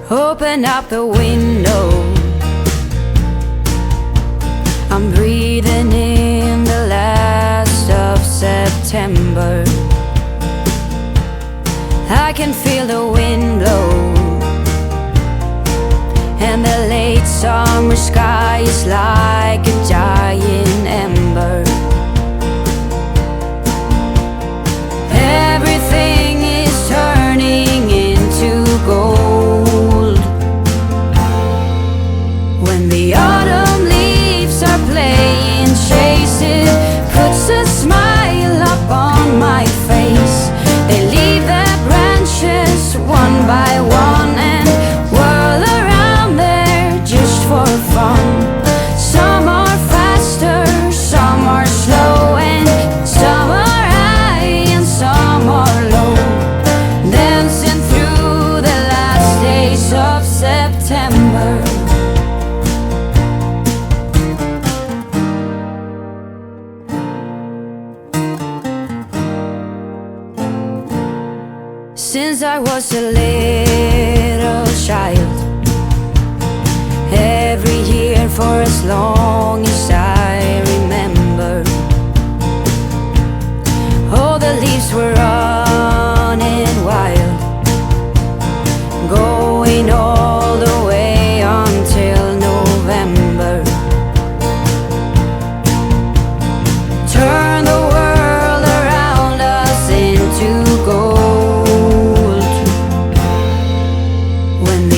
Open up the window, I'm breathing in the last of September. I can feel the wind blow, and the late summer sky is like a giant ember. Everything is turning into gold. When the autumn leaves are playing chase, it puts a smile up on my face. They leave their branches one by one and whirl around there just for fun. Some are faster, some are slow, and some are high and some are low, dancing through the last days of September. Since I was a little child, every year for as long as I remember, all the leaves were running wild, going all the way until November. Turn the world around us into gold. When